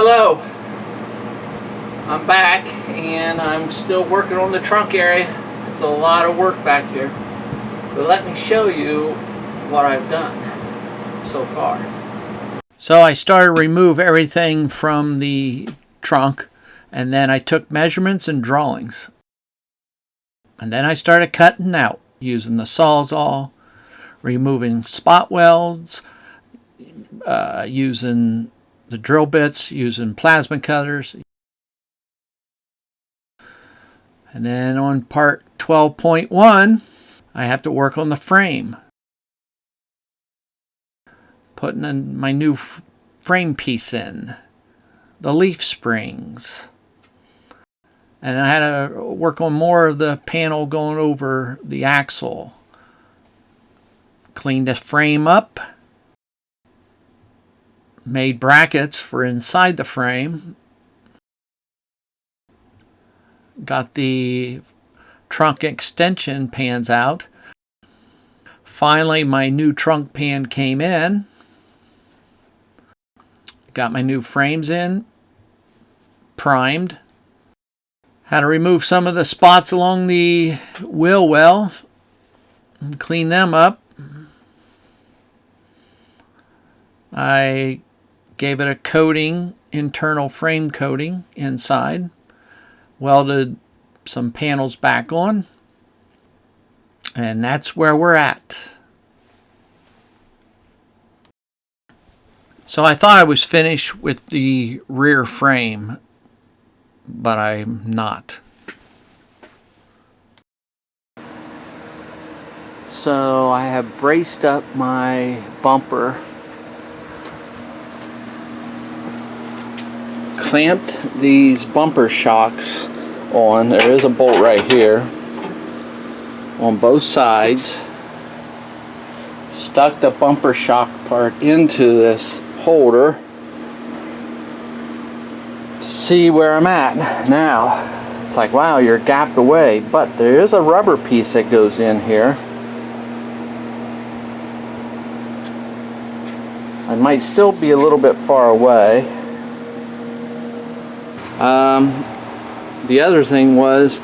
hello. I'm back and I'm still working on the trunk area. It's a lot of work back here. But let me show you what I've done so far. So I started to remove everything from the trunk, and then I took measurements and drawings. And then I started cutting out using the Sawzall, removing spot welds, using the drill bits, using plasma cutters. And then on part 12.1, I have to work on the frame. Putting in my new frame piece in, the leaf springs. And I had to work on more of the panel going over the axle. Cleaned the frame up. Made brackets for inside the frame. Got the trunk extension pans out. Finally, my new trunk pan came in. Got my new frames in. Primed. Had to remove some of the spots along the wheel well and clean them up. I gave it a coating, internal frame coating inside. Welded some panels back on. And that's where we're at. So I thought I was finished with the rear frame, but I'm not. So I have braced up my bumper, clamped these bumper shocks on. There is a bolt right here on both sides. Stuck the bumper shock part into this holder to see where I'm at. Now it's like, wow, you're gapped away, but there is a rubber piece that goes in here. I might still be a little bit far away. The other thing was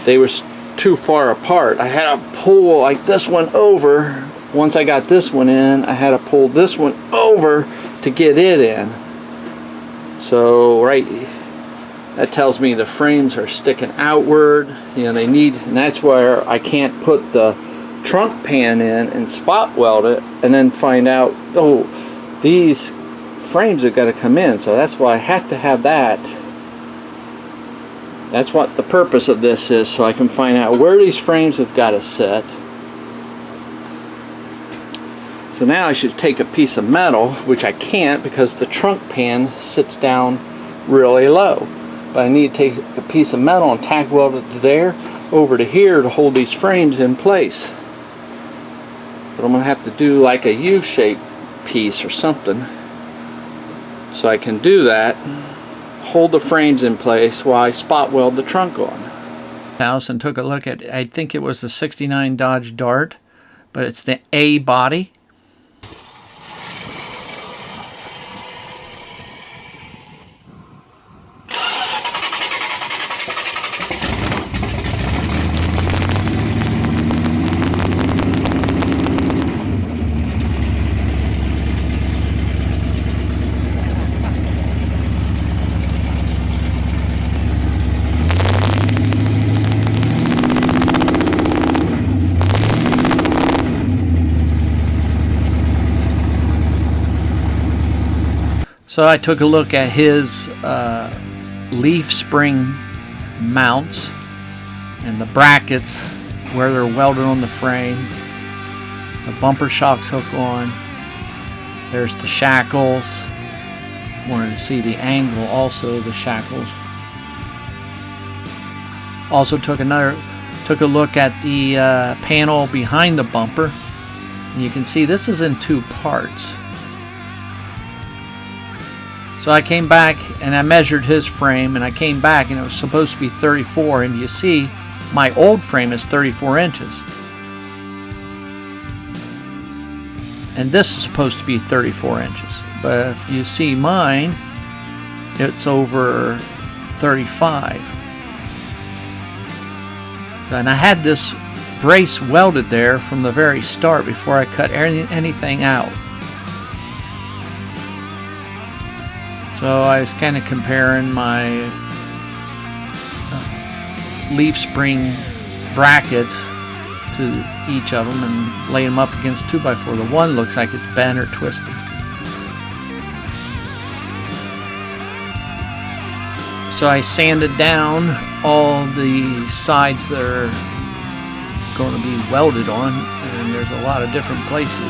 they were too far apart. I had to pull like this one over. Once I got this one in, I had to pull this one over to get it in. So that tells me the frames are sticking outward. You know, they need, and that's where I can't put the trunk pan in and spot weld it and then find out, oh, these frames have got to come in. So that's why I have to have that. That's what the purpose of this is, so I can find out where these frames have got to sit. So now I should take a piece of metal, which I can't because the trunk pan sits down really low. But I need to take a piece of metal and tack weld it to there, over to here to hold these frames in place. But I'm going to have to do like a U-shaped piece or something. So I can do that, hold the frames in place while I spot weld the trunk on. House and took a look at, I think it was the 69 Dodge Dart, but it's the A body. So I took a look at his leaf spring mounts and the brackets where they're welded on the frame. The bumper shocks hook on. There's the shackles. Wanted to see the angle also of the shackles. Also took a look at the panel behind the bumper. And you can see this is in two parts. So I came back and I measured his frame, and I came back and it was supposed to be 34, and you see my old frame is 34 inches. And this is supposed to be 34 inches. But if you see mine, it's over 35. And I had this brace welded there from the very start before I cut anything out. So I was kind of comparing my leaf spring brackets to each of them and laying them up against 2x4. The one looks like it's bent or twisted. So I sanded down all the sides that are going to be welded on, and there's a lot of different places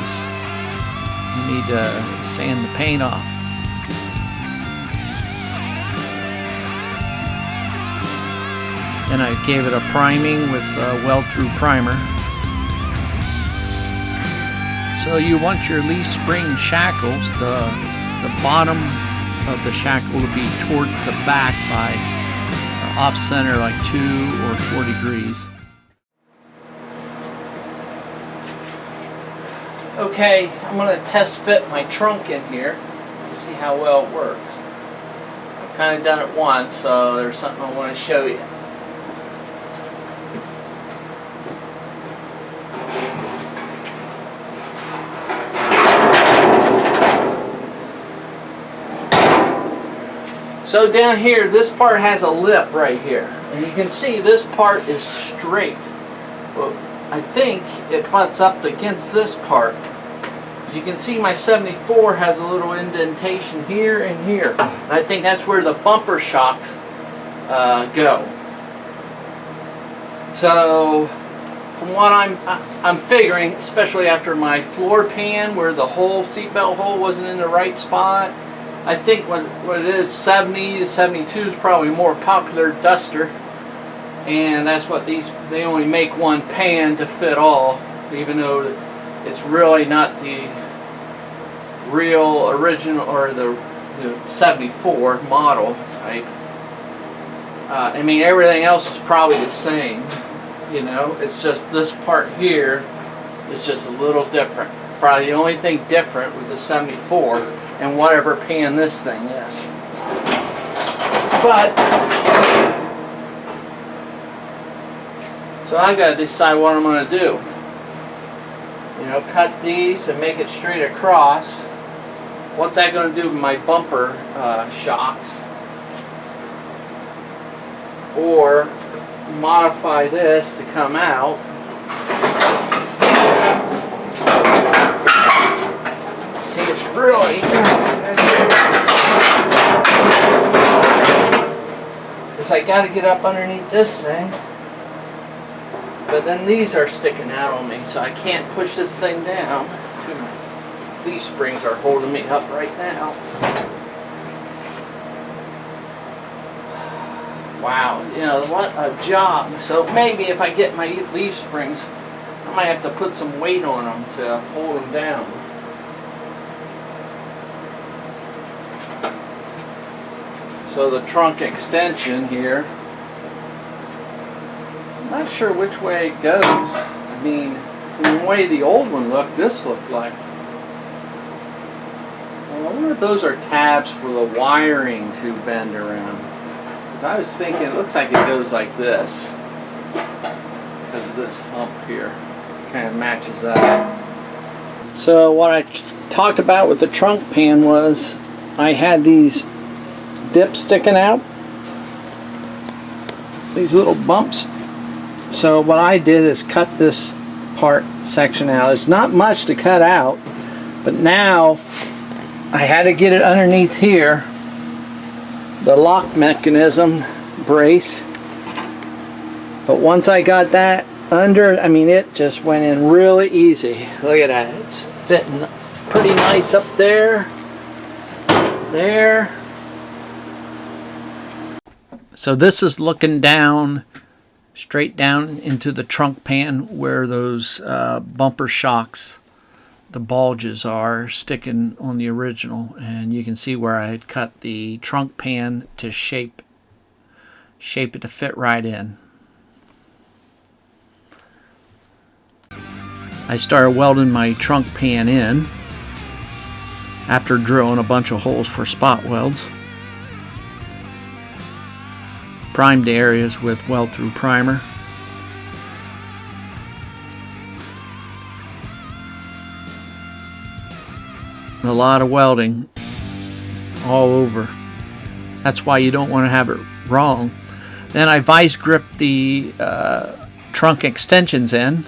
you need to sand the paint off. And I gave it a priming with weld-through primer. So you want your leaf spring shackles, the bottom of the shackle to be towards the back by off-center like 2 or 4 degrees. Okay, I'm going to test fit my trunk in here to see how well it works. I've kind of done it once, so there's something I want to show you. So down here, this part has a lip right here, and you can see this part is straight. Well, I think it butts up against this part. As you can see, my 74 has a little indentation here and here, and I think that's where the bumper shocks go. So from what I'm figuring, especially after my floor pan where the seatbelt hole wasn't in the right spot, I think what it is, 70 to 72 is probably more popular duster, and that's what they only make one pan to fit all, even though it's really not the real original or the 74 model type. I mean, everything else is probably the same, you know, it's just this part here is just a little different. It's probably the only thing different with the 74 and whatever pan this thing is. But so I gotta decide what I'm gonna do. You know, cut these and make it straight across. What's that gonna do with my bumper shocks? Or modify this to come out. See, it's really, because I got to get up underneath this thing, but then these are sticking out on me, so I can't push this thing down. These springs are holding me up right now. Wow, you know, what a job. So maybe if I get my leaf springs, I might have to put some weight on them to hold them down. So the trunk extension here, I'm not sure which way it goes. I mean, from the way the old one looked, this looked like. Well, I wonder if those are tabs for the wiring to bend around. Because I was thinking, it looks like it goes like this. Because this hump here kind of matches that. So what I talked about with the trunk pan was I had these dips sticking out, these little bumps. So what I did is cut this section out. It's not much to cut out, but now I had to get it underneath here, the lock mechanism brace. But once I got that under, I mean, it just went in really easy. Look at that, it's fitting pretty nice up there, there. So this is looking down, straight down into the trunk pan where those bumper shocks, the bulges are sticking on the original. And you can see where I had cut the trunk pan to shape it to fit right in. I started welding my trunk pan in after drilling a bunch of holes for spot welds. primed areas with weld-through primer. A lot of welding all over. That's why you don't want to have it wrong. Then I vice grip the trunk extensions in.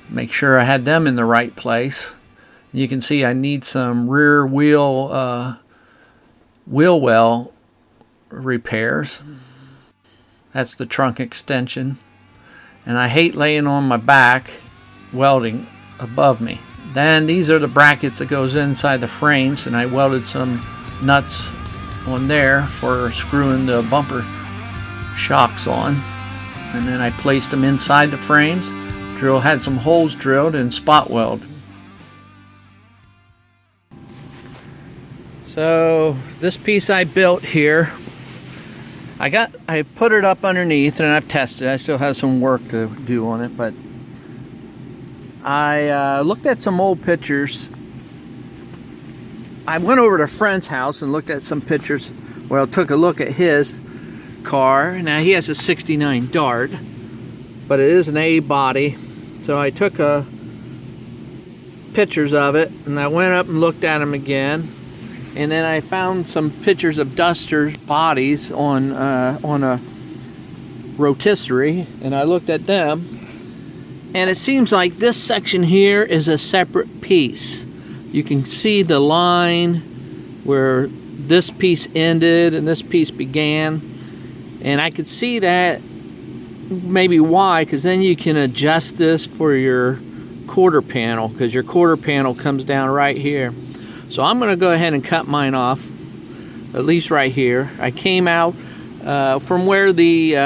Make sure I had them in the right place. You can see I need some rear wheel well repairs. That's the trunk extension. And I hate laying on my back welding above me. Then these are the brackets that goes inside the frames, and I welded some nuts on there for screwing the bumper shocks on. And then I placed them inside the frames. Had some holes drilled and spot weld. So this piece I built here, I put it up underneath and I've tested. I still have some work to do on it, but I looked at some old pictures. I went over to a friend's house and looked at some pictures. Well, took a look at his car. Now he has a '69 Dart, but it is an A body. So I took pictures of it, and I went up and looked at them again, and then I found some pictures of Duster's bodies on a rotisserie, and I looked at them, and it seems like this section here is a separate piece. You can see the line where this piece ended and this piece began, and I could see that maybe why, because then you can adjust this for your quarter panel, because your quarter panel comes down right here. So I'm going to go ahead and cut mine off, at least right here. I came out from where the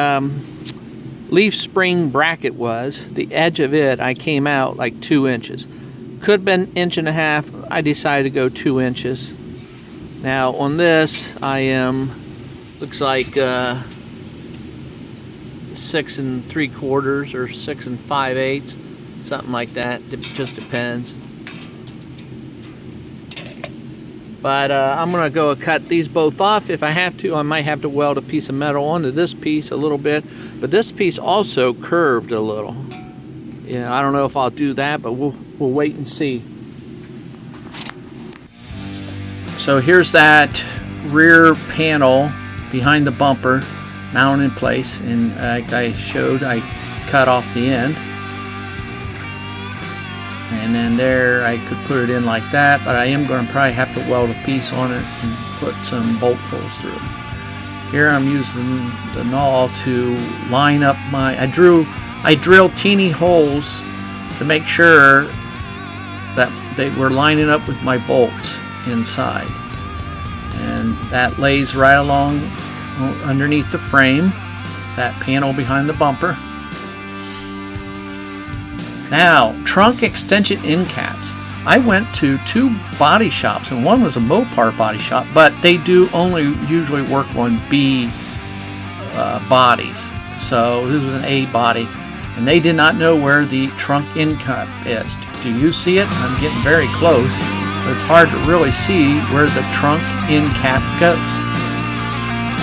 leaf spring bracket was, the edge of it, I came out like 2 inches. Could have been 1.5 inches. I decided to go 2 inches. Now on this, I am, looks like 6 3/4 or 6 5/8, something like that. It just depends. But I'm gonna go cut these both off. If I have to, I might have to weld a piece of metal onto this piece a little bit, but this piece also curved a little. Yeah, I don't know if I'll do that, but we'll wait and see. So here's that rear panel behind the bumper, mounted in place, and like I showed, I cut off the end, and then there I could put it in like that, but I am going to probably have to weld a piece on it and put some bolt holes through it. Here I'm using the nail to line up my, I drilled teeny holes to make sure that they were lining up with my bolts inside, and that lays right along underneath the frame, that panel behind the bumper. Now, trunk extension end caps. I went to 2 body shops, and one was a Mopar body shop, but they do only usually work on B bodies. So this was an A body, and they did not know where the trunk end cap is. Do you see it? I'm getting very close, but it's hard to really see where the trunk end cap goes.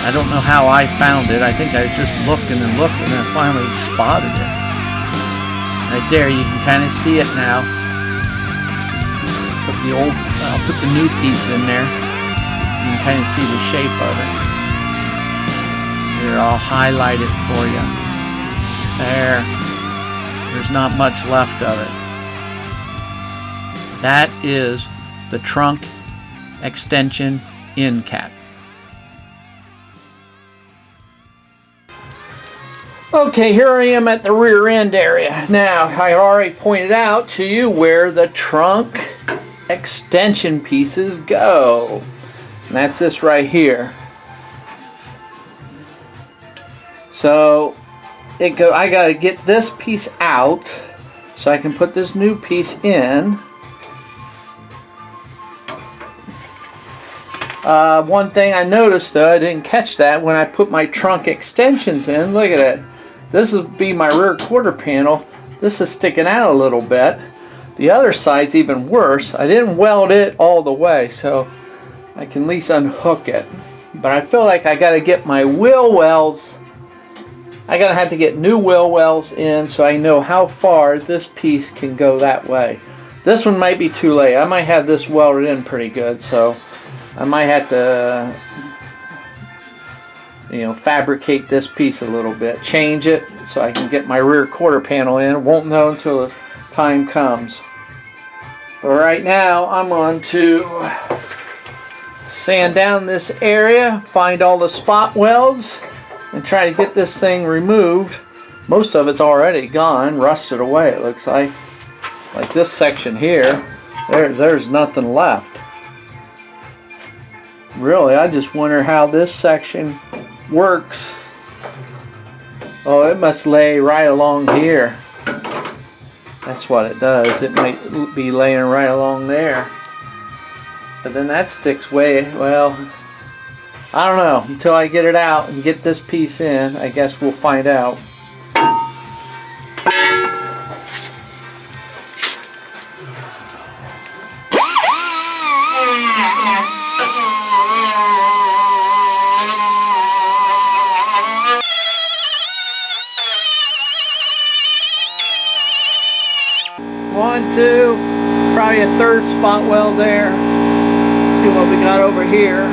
I don't know how I found it. I think I was just looking and looking, and I finally spotted it. Right there, you can kind of see it now. I'll put the new piece in there. You can kind of see the shape of it. Here, I'll highlight it for you. There. There's not much left of it. That is the trunk extension end cap. Okay, here I am at the rear end area. Now, I already pointed out to you where the trunk extension pieces go. And that's this right here. So, I gotta get this piece out so I can put this new piece in. One thing I noticed though, I didn't catch that when I put my trunk extensions in. Look at it. This will be my rear quarter panel. This is sticking out a little bit. The other side's even worse. I didn't weld it all the way, so I can at least unhook it. But I feel like I got to get my wheel wells. I gotta have to get new wheel wells in so I know how far this piece can go that way. This one might be too late. I might have this welded in pretty good, so I might have to, fabricate this piece a little bit, change it so I can get my rear quarter panel in. Won't know until the time comes. But right now I'm going to sand down this area, find all the spot welds, and try to get this thing removed. Most of it's already gone, rusted away it looks like. Like this section here, there's nothing left. Really, I just wonder how this section works. Oh, it must lay right along here. That's what it does. It might be laying right along there. But then that sticks way, well, I don't know. Until I get it out and get this piece in, I guess we'll find out. One, two, probably a third spot weld there. See what we got over here.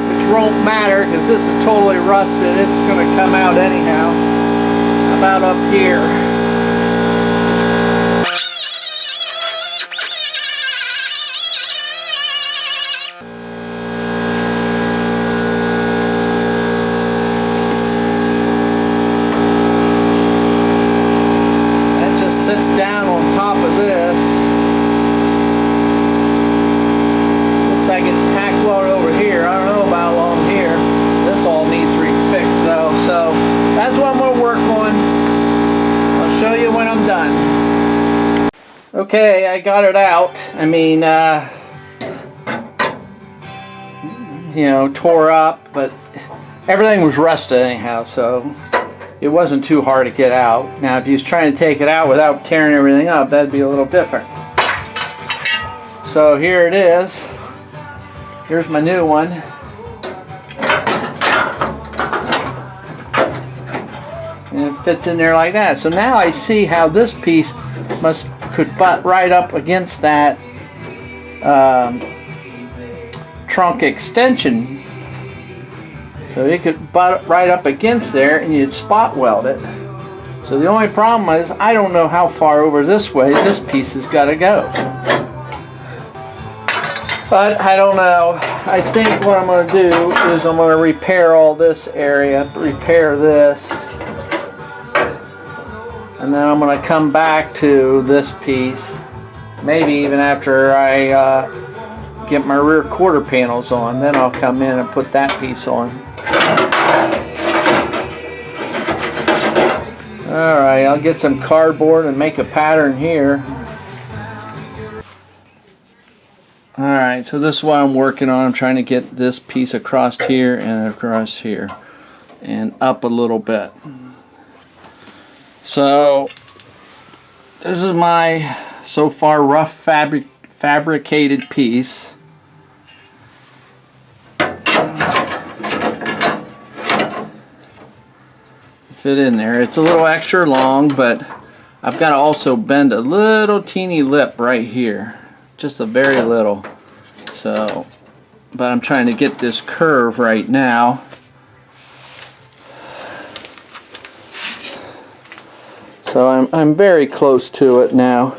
Which won't matter because this is totally rusted. It's going to come out anyhow. About up here. Sits down on top of this. Looks like it's tack welded over here. I don't know about along here. This all needs refixed though, so that's what I'm going to work on. I'll show you when I'm done. Okay, I got it out. I mean, tore up, but everything was rusted anyhow, so it wasn't too hard to get out. Now if you was trying to take it out without tearing everything up, that'd be a little different. So here it is. Here's my new one. And it fits in there like that. So now I see how this piece could butt right up against that trunk extension. So it could butt right up against there and you'd spot weld it. So the only problem is I don't know how far over this way this piece has got to go. But I don't know. I think what I'm going to do is I'm going to repair all this area, repair this. And then I'm going to come back to this piece. Maybe even after I get my rear quarter panels on, then I'll come in and put that piece on. Alright, I'll get some cardboard and make a pattern here. Alright, so this is what I'm working on. I'm trying to get this piece across here and across here and up a little bit. So this is my so far rough fabricated piece. Fit in there. It's a little extra long, but I've got to also bend a little teeny lip right here, just a very little. So, but I'm trying to get this curve right now. So I'm very close to it now.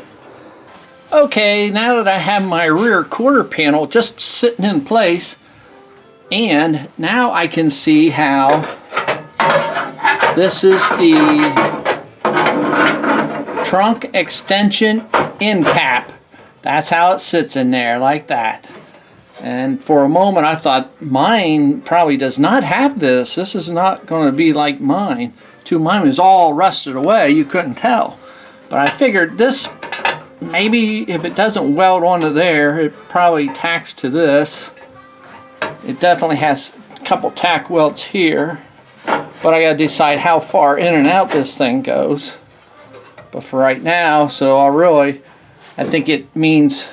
Okay, now that I have my rear quarter panel just sitting in place, and now I can see how this is the trunk extension end cap. That's how it sits in there, like that. And for a moment I thought mine probably does not have this. This is not going to be like mine. Mine was all rusted away. You couldn't tell. But I figured this, maybe if it doesn't weld onto there, it probably tacks to this. It definitely has a couple tack welds here. But I gotta decide how far in and out this thing goes. But for right now, so I'll really I think it means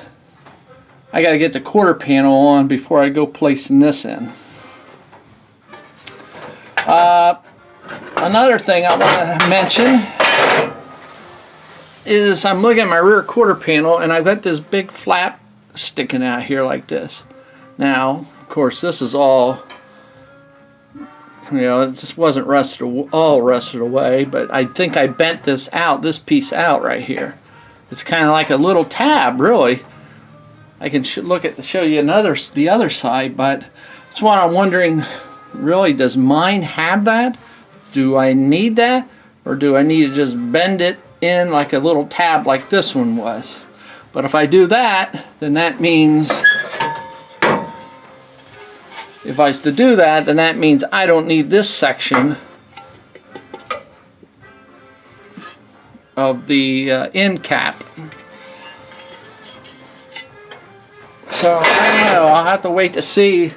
I got to get the quarter panel on before I go placing this in. Another thing I want to mention is I'm looking at my rear quarter panel and I've got this big flap sticking out here like this. Now, of course, this is all, it just wasn't all rusted away, but I think I bent this piece out right here. It's kind of like a little tab, really. I can show you the other side, but that's what I'm wondering. Really, does mine have that? Do I need that, or do I need to just bend it in like a little tab like this one was? But if I do that, then that means, if I was to do that, then that means I don't need this section of the end cap. So I don't know, I'll have to wait to see.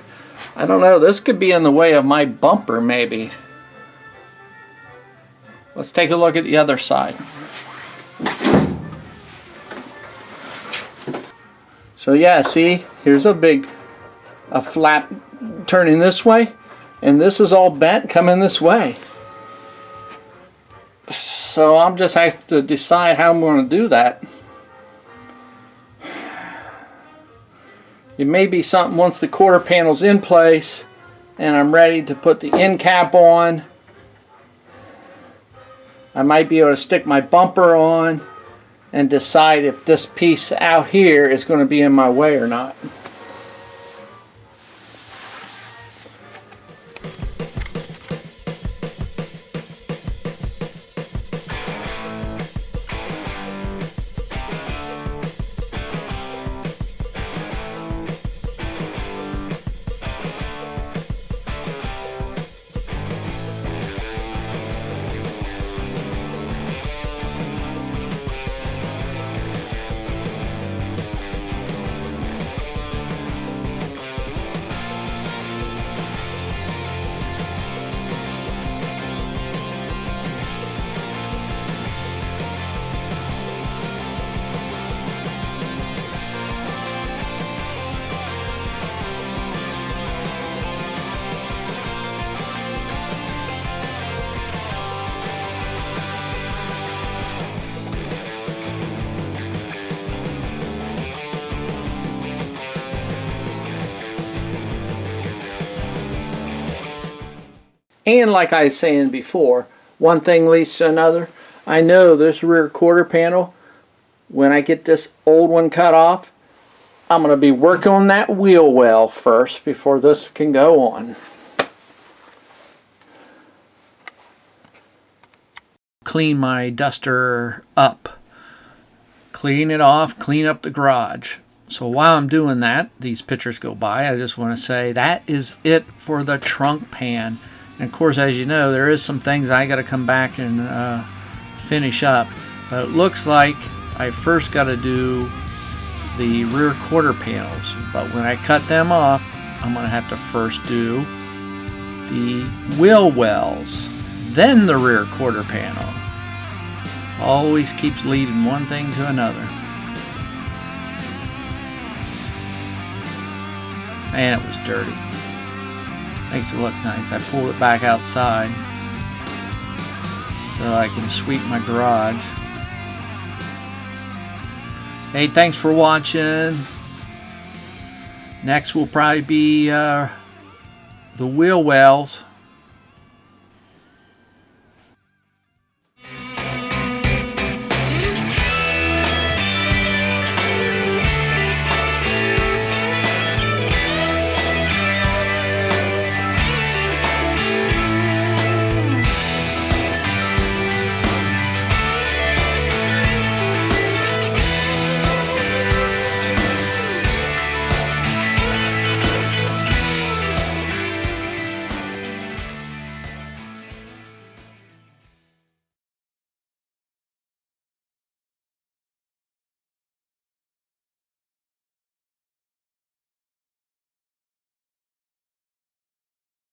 I don't know, this could be in the way of my bumper maybe. Let's take a look at the other side. So yeah, see, here's a flap turning this way, and this is all bent coming this way. So I'm just have to decide how I'm going to do that. It may be something once the quarter panel's in place and I'm ready to put the end cap on. I might be able to stick my bumper on and decide if this piece out here is going to be in my way or not. And like I was saying before, one thing leads to another. I know this rear quarter panel, when I get this old one cut off, I'm going to be working on that wheel well first before this can go on. Clean my duster up. Clean it off, clean up the garage. So while I'm doing that, these pictures go by, I just want to say that is it for the trunk pan. And of course, as you know, there is some things I got to come back and finish up. But it looks like I first got to do the rear quarter panels. But when I cut them off, I'm going to have to first do the wheel wells, then the rear quarter panel. Always keeps leading one thing to another. Man, it was dirty. Makes it look nice. I pulled it back outside so I can sweep my garage. Hey, thanks for watching. Next will probably be the wheel wells.